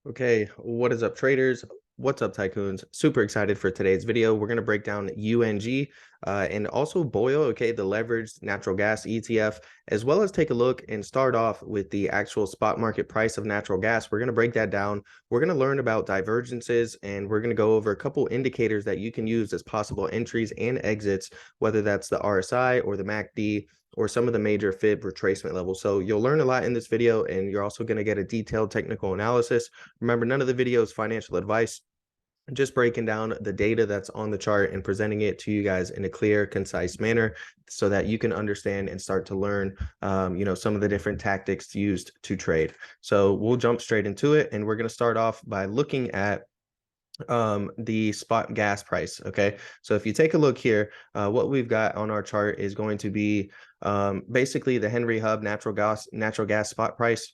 Okay, what is up, traders? What's up, tycoons? Super excited for today's video. We're going to break down UNG and also BOIL, okay, the leveraged natural gas ETF, as well as take a look and start off with the actual spot market price of natural gas. We're going to break that down. We're going to learn about divergences, and we're going to go over a couple indicators that you can use as possible entries and exits, whether that's the RSI or the MACD, or some of the major fib retracement levels. So you'll learn a lot in this video, and you're also going to get a detailed technical analysis. Remember, none of the video is financial advice, just breaking down the data that's on the chart and presenting it to you guys in a clear, concise manner so that you can understand and start to learn, some of the different tactics used to trade. So we'll jump straight into it, and we're going to start off by looking at the spot gas price. Okay, so if you take a look here, what we've got on our chart is going to be basically the Henry Hub natural gas spot price.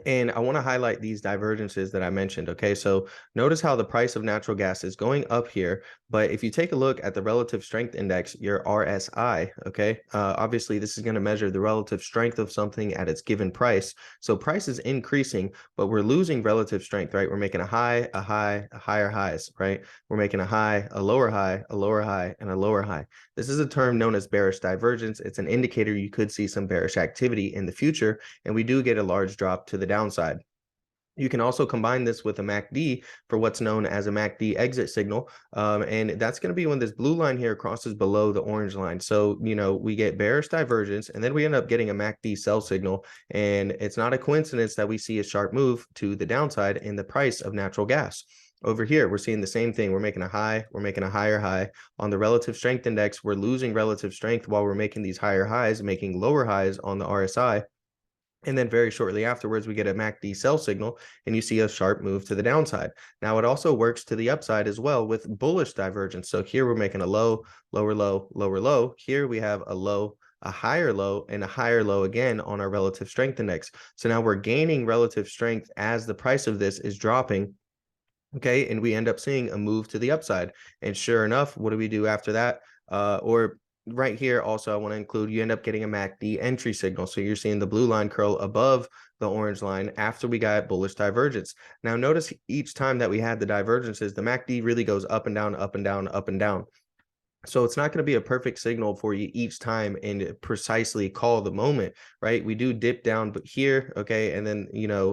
And I want to highlight these divergences that I mentioned. Okay, so notice how the price of natural gas is going up here. But if you take a look at the relative strength index, your RSI, okay, obviously this is going to measure the relative strength of something at its given price. So price is increasing, but we're losing relative strength, right? We're making a high, a higher highs, right? We're making a high, a lower high, a lower high, and a lower high. This is a term known as bearish divergence. It's an indicator you could see some bearish activity in the future, and we do get a large drop to the downside. You can also combine this with a MACD for what's known as a MACD exit signal. And that's going to be when this blue line here crosses below the orange line. So, we get bearish divergence, and then we end up getting a MACD sell signal. And it's not a coincidence that we see a sharp move to the downside in the price of natural gas. Over here, we're seeing the same thing. We're making a high, we're making a higher high. On the relative strength index, we're losing relative strength while we're making these higher highs, making lower highs on the RSI. And then very shortly afterwards, we get a MACD sell signal, and you see a sharp move to the downside. Now, it also works to the upside as well with bullish divergence. So here we're making a low, lower low, lower low. Here we have a low, a higher low, and a higher low again on our relative strength index. So now we're gaining relative strength as the price of this is dropping. Okay, and we end up seeing a move to the upside. And sure enough, what do we do after that? Or right here, also, I want to include, you end up getting a MACD entry signal. So you're seeing the blue line curl above the orange line after we got bullish divergence. Now, notice each time that we had the divergences, the MACD really goes up and down, up and down, up and down. So it's not going to be a perfect signal for you each time and precisely call the moment, right? We do dip down, but here, okay, and then,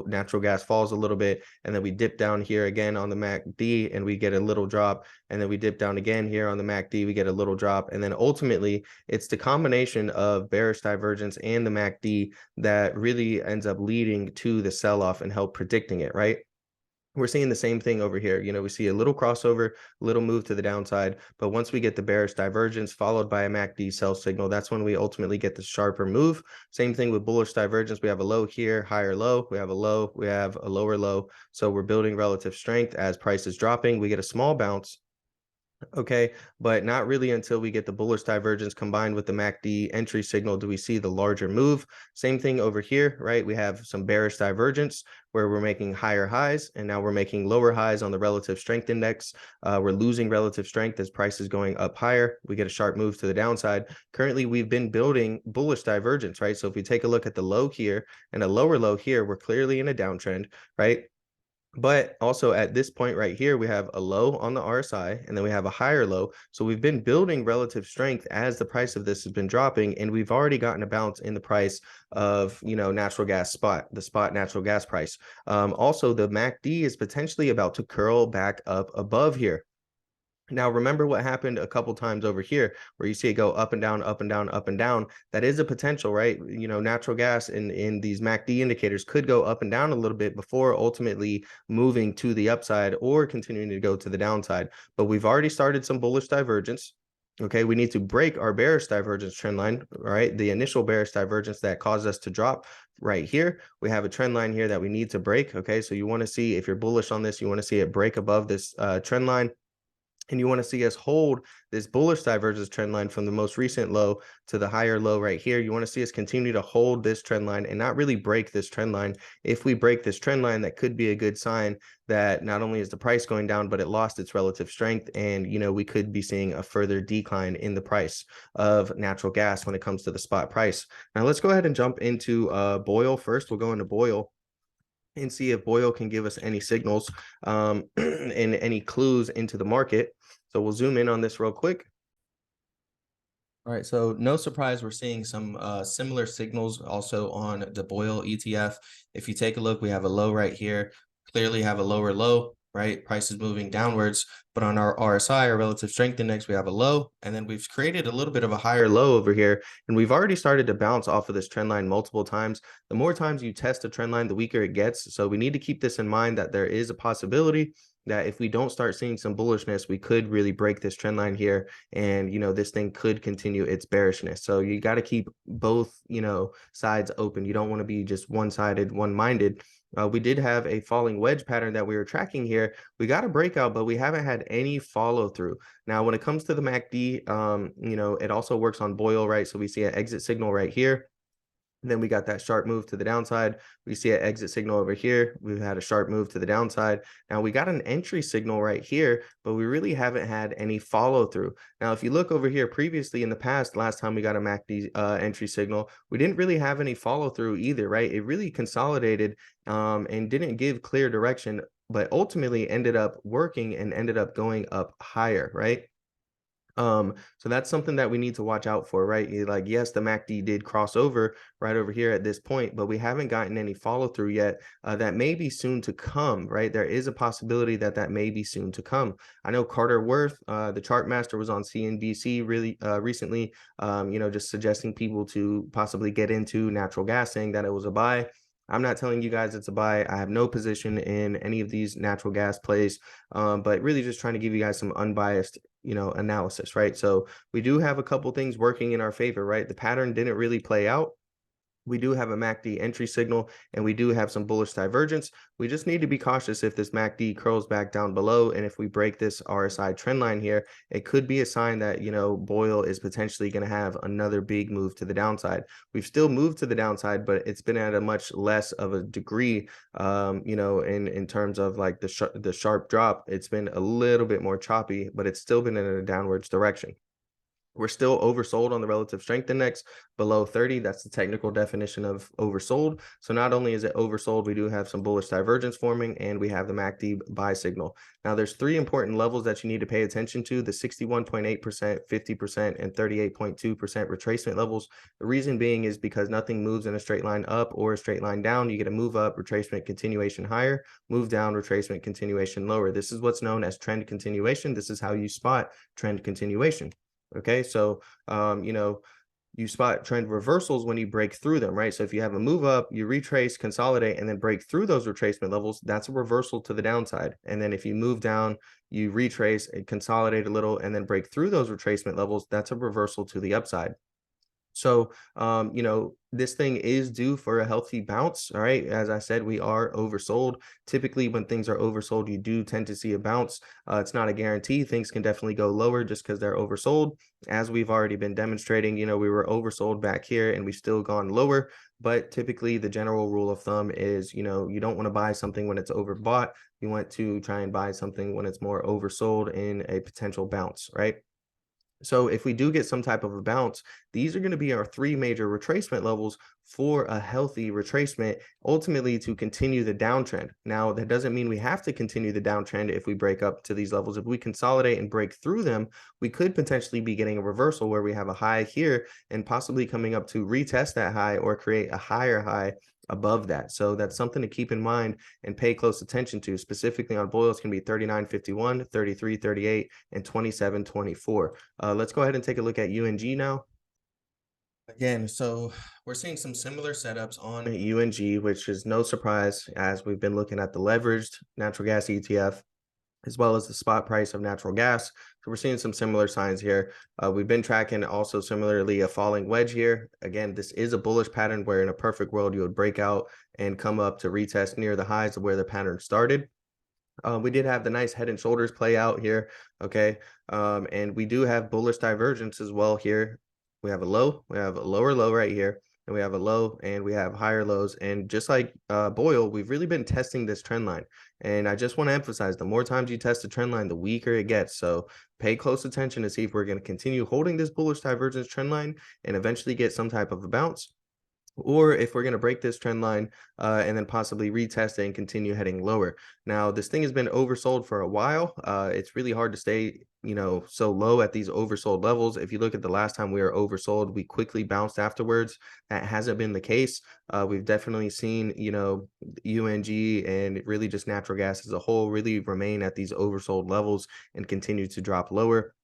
natural gas falls a little bit, and then we dip down here again on the MACD, and we get a little drop, and then we dip down again here on the MACD, we get a little drop, and then ultimately, it's the combination of bearish divergence and the MACD that really ends up leading to the sell-off and help predicting it, right? We're seeing the same thing over here. We see a little crossover, little move to the downside. But once we get the bearish divergence followed by a MACD sell signal, that's when we ultimately get the sharper move. Same thing with bullish divergence. We have a low here, higher low. We have a low, we have a lower low. So we're building relative strength as price is dropping. We get a small bounce. Okay, but not really until we get the bullish divergence combined with the MACD entry signal do we see the larger move. Same thing over here, right? We have some bearish divergence where we're making higher highs, and now we're making lower highs on the relative strength index. We're losing relative strength as price is going up higher. We get a sharp move to the downside. Currently, we've been building bullish divergence, right? So if we take a look at the low here and a lower low here, we're clearly in a downtrend, right? But also at this point right here, we have a low on the RSI, and then we have a higher low. So we've been building relative strength as the price of this has been dropping, and we've already gotten a bounce in the price of, natural gas the spot natural gas price. Also, the MACD is potentially about to curl back up above here. Now, remember what happened a couple times over here where you see it go up and down, up and down, up and down. That is a potential, right? Natural gas in these MACD indicators could go up and down a little bit before ultimately moving to the upside or continuing to go to the downside. But we've already started some bullish divergence. Okay, we need to break our bearish divergence trend line, right? The initial bearish divergence that caused us to drop right here. We have a trend line here that we need to break. Okay, so you want to see, if you're bullish on this, you want to see it break above this trend line. And you want to see us hold this bullish divergence trend line from the most recent low to the higher low right here. You want to see us continue to hold this trend line and not really break this trend line. If we break this trend line, that could be a good sign that not only is the price going down, but it lost its relative strength. And, we could be seeing a further decline in the price of natural gas when it comes to the spot price. Now, let's go ahead and jump into BOIL first. We'll go into BOIL. and see if Boyle can give us any signals and any clues into the market. So we'll zoom in on this real quick. All right, so no surprise, we're seeing some similar signals also on the Boyle ETF. If you take a look, we have a low right here, clearly have a lower low, right? Price is moving downwards, but on our RSI, our relative strength index, we have a low, and then we've created a little bit of a higher low over here, and we've already started to bounce off of this trend line multiple times. The more times you test a trend line, the weaker it gets. So we need to keep this in mind that there is a possibility that if we don't start seeing some bullishness, we could really break this trend line here, and this thing could continue its bearishness. So you got to keep both sides open. You don't want to be just one-sided, one-minded. We did have a falling wedge pattern that we were tracking here. We got a breakout, but we haven't had any follow through. Now, when it comes to the MACD, it also works on Boyle, right? So we see an exit signal right here. Then we got that sharp move to the downside. We see an exit signal over here. We've had a sharp move to the downside. Now we got an entry signal right here, but we really haven't had any follow through. Now, if you look over here previously in the past, last time we got a MACD entry signal, we didn't really have any follow through either, right? It really consolidated and didn't give clear direction, but ultimately ended up working and ended up going up higher, right? So that's something that we need to watch out for, right? Like, yes, the MACD did cross over right over here at this point, but we haven't gotten any follow through yet. That may be soon to come, right? There is a possibility that that may be soon to come. I know Carter Worth, the chart master, was on CNBC really recently, just suggesting people to possibly get into natural gas, saying that it was a buy. I'm not telling you guys it's a buy. I have no position in any of these natural gas plays, but really just trying to give you guys some unbiased analysis, right? So we do have a couple things working in our favor, right? The pattern didn't really play out. We do have a MACD entry signal, and we do have some bullish divergence. We just need to be cautious if this MACD curls back down below, and if we break this RSI trend line here, it could be a sign that Boyle is potentially going to have another big move to the downside. We've still moved to the downside, but it's been at a much less of a degree, in terms of like the sharp drop. It's been a little bit more choppy, but it's still been in a downwards direction. We're still oversold on the relative strength index below 30. That's the technical definition of oversold. So not only is it oversold, we do have some bullish divergence forming, and we have the MACD buy signal. Now, there's three important levels that you need to pay attention to: the 61.8%, 50%, and 38.2% retracement levels. The reason being is because nothing moves in a straight line up or a straight line down. You get a move up, retracement, continuation higher, move down, retracement, continuation lower. This is what's known as trend continuation. This is how you spot trend continuation. Okay, so you spot trend reversals when you break through them, right? So if you have a move up, you retrace, consolidate, and then break through those retracement levels, that's a reversal to the downside. And then if you move down, you retrace and consolidate a little, and then break through those retracement levels, that's a reversal to the upside. So, this thing is due for a healthy bounce. All right. As I said, we are oversold. Typically, when things are oversold, you do tend to see a bounce. It's not a guarantee. Things can definitely go lower just because they're oversold. As we've already been demonstrating, we were oversold back here and we've still gone lower. But typically, the general rule of thumb is, you don't want to buy something when it's overbought. You want to try and buy something when it's more oversold in a potential bounce, right? So if we do get some type of a bounce, these are going to be our three major retracement levels for a healthy retracement, ultimately to continue the downtrend. Now, that doesn't mean we have to continue the downtrend if we break up to these levels. If we consolidate and break through them, we could potentially be getting a reversal where we have a high here and possibly coming up to retest that high or create a higher high above that. So that's something to keep in mind and pay close attention to. Specifically on Boyle, it's going to be 39.51, 33.38, and 27.24. Let's go ahead and take a look at UNG now. Again, so we're seeing some similar setups on UNG, which is no surprise as we've been looking at the leveraged natural gas ETF as well as the spot price of natural gas. So we're seeing some similar signs here. We've been tracking also similarly a falling wedge here. Again, this is a bullish pattern where in a perfect world you would break out and come up to retest near the highs of where the pattern started. We did have the nice head and shoulders play out here, okay? And we do have bullish divergence as well here. We have a low, we have a lower low right here, and we have a low, and we have higher lows. And just like Boyle, we've really been testing this trend line. And I just want to emphasize, the more times you test the trend line, the weaker it gets. So pay close attention to see if we're going to continue holding this bullish divergence trend line and eventually get some type of a bounce, or if we're going to break this trend line and then possibly retest it and continue heading lower. Now, this thing has been oversold for a while. It's really hard to stay, so low at these oversold levels. If you look at the last time we were oversold, we quickly bounced afterwards. That hasn't been the case. We've definitely seen, UNG and really just natural gas as a whole really remain at these oversold levels and continue to drop lower.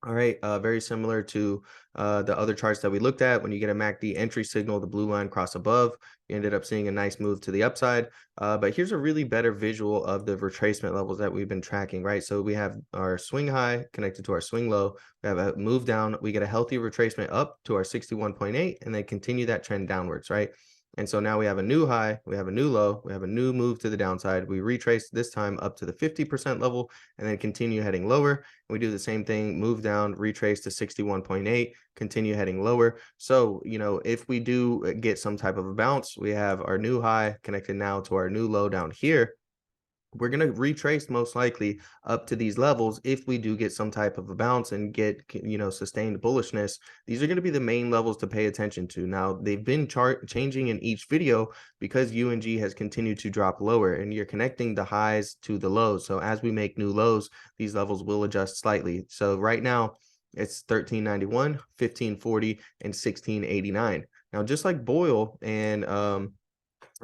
All right, very similar to the other charts that we looked at. When you get a MACD entry signal, the blue line cross above, you ended up seeing a nice move to the upside. But here's a really better visual of the retracement levels that we've been tracking, right? So we have our swing high connected to our swing low. We have a move down. We get a healthy retracement up to our 61.8 and then continue that trend downwards, right? And so now we have a new high, we have a new low, we have a new move to the downside. We retrace this time up to the 50% level and then continue heading lower. We do the same thing, move down, retrace to 61.8, continue heading lower. So, if we do get some type of a bounce, we have our new high connected now to our new low down here. We're going to retrace most likely up to these levels if we do get some type of a bounce and get, sustained bullishness. These are going to be the main levels to pay attention to. Now, they've been changing in each video because UNG has continued to drop lower and you're connecting the highs to the lows. So as we make new lows, these levels will adjust slightly. So right now it's 1391, 1540, and 1689. Now, just like Boyle and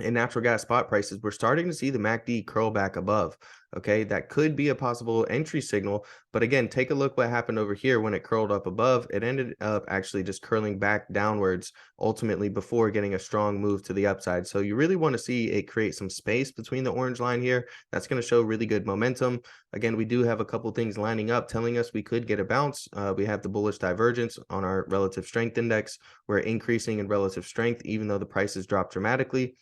natural gas spot prices, we're starting to see the MACD curl back above. Okay, that could be a possible entry signal. But again, take a look what happened over here when it curled up above. It ended up actually just curling back downwards ultimately before getting a strong move to the upside. So you really want to see it create some space between the orange line here. That's going to show really good momentum. Again, we do have a couple things lining up telling us we could get a bounce. We have the bullish divergence on our relative strength index. We're increasing in relative strength even though the prices dropped dramatically.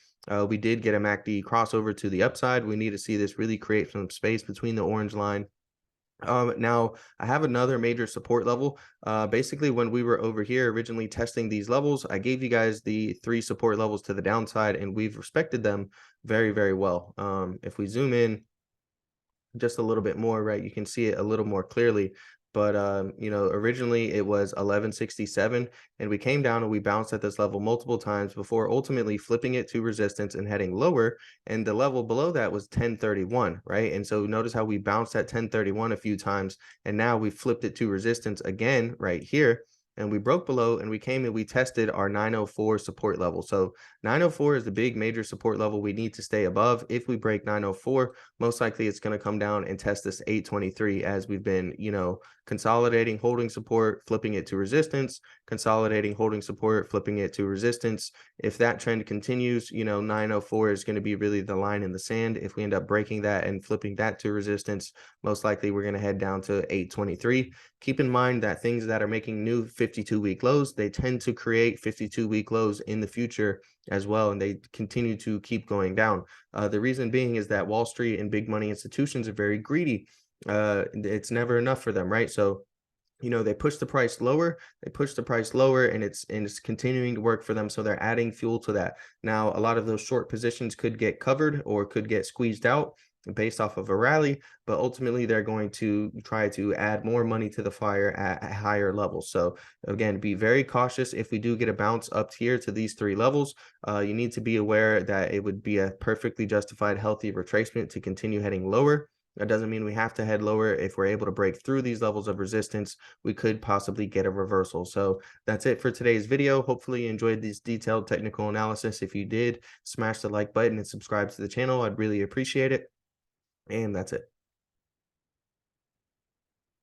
We did get a MACD crossover to the upside. We need to see this really create some space between the orange line. Now I have another major support level. Basically when we were over here originally testing these levels, I gave you guys the 3 support levels to the downside and we've respected them very, very well. If we zoom in just a little bit more, right, you can see it a little more clearly. But originally it was 1167 and we came down and we bounced at this level multiple times before ultimately flipping it to resistance and heading lower. And the level below that was 1031, right? And so notice how we bounced at 1031 a few times and now we flipped it to resistance again right here. And we broke below and we came and we tested our 904 support level. So 904 is the big major support level we need to stay above. If we break 904, most likely it's going to come down and test this 823 as we've been, consolidating, holding support, flipping it to resistance, consolidating, holding support, flipping it to resistance. If that trend continues, 904 is going to be really the line in the sand. If we end up breaking that and flipping that to resistance, most likely we're going to head down to 823. Keep in mind that things that are making new 52-week lows, they tend to create 52-week lows in the future as well, and they continue to keep going down. The reason being is that Wall Street and big money institutions are very greedy. It's never enough for them, right? So they push the price lower, and it's continuing to work for them. So they're adding fuel to that. Now, a lot of those short positions could get covered or could get squeezed out based off of a rally, but ultimately they're going to try to add more money to the fire at higher levels. So again, be very cautious. If we do get a bounce up here to these 3 levels, you need to be aware that it would be a perfectly justified, healthy retracement to continue heading lower. That doesn't mean we have to head lower. If we're able to break through these levels of resistance, we could possibly get a reversal. So that's it for today's video. Hopefully you enjoyed this detailed technical analysis. If you did, smash the like button and subscribe to the channel. I'd really appreciate it. And that's it.